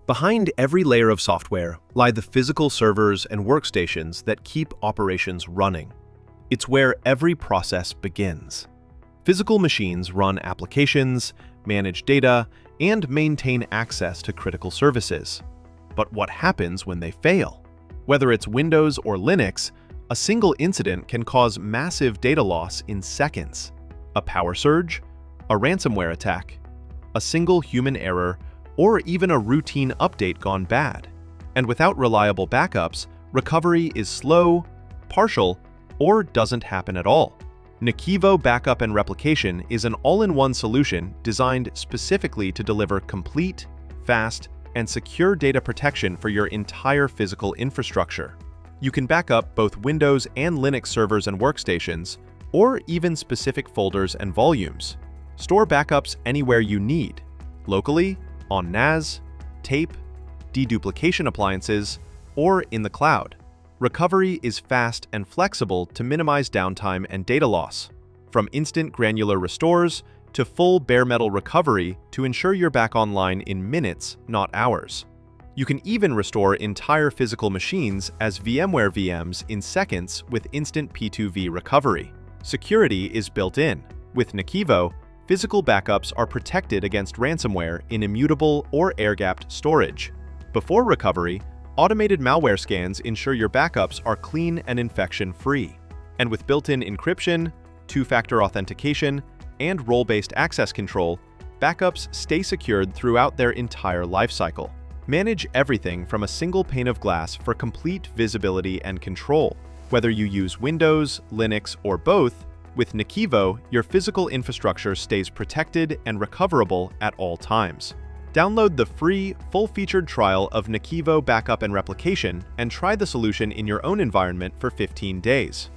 Behind every layer of software lie the physical servers and workstations that keep operations running. It's where every process begins. Physical machines run applications, manage data, and maintain access to critical services. But what happens when they fail? Whether it's Windows or Linux, a single incident can cause massive data loss in seconds. A power surge, a ransomware attack, a single human error, or even a routine update gone bad. And without reliable backups, recovery is slow, partial, or doesn't happen at all. NAKIVO Backup and Replication is an all-in-one solution designed specifically to deliver complete, fast, and secure data protection for your entire physical infrastructure. You can back up both Windows and Linux servers and workstations, or even specific folders and volumes. Store backups anywhere you need, locally, on NAS, tape, deduplication appliances, or in the cloud. Recovery is fast and flexible to minimize downtime and data loss, from instant granular restores to full bare metal recovery to ensure you're back online in minutes, not hours. You can even restore entire physical machines as VMware VMs in seconds with instant P2V recovery. Security is built in. With NAKIVO, physical backups are protected against ransomware in immutable or air-gapped storage. Before recovery, automated malware scans ensure your backups are clean and infection-free. And with built-in encryption, two-factor authentication, and role-based access control, backups stay secured throughout their entire lifecycle. Manage everything from a single pane of glass for complete visibility and control. Whether you use Windows, Linux, or both, with NAKIVO, your physical infrastructure stays protected and recoverable at all times. Download the free, full-featured trial of NAKIVO Backup and Replication and try the solution in your own environment for 15 days.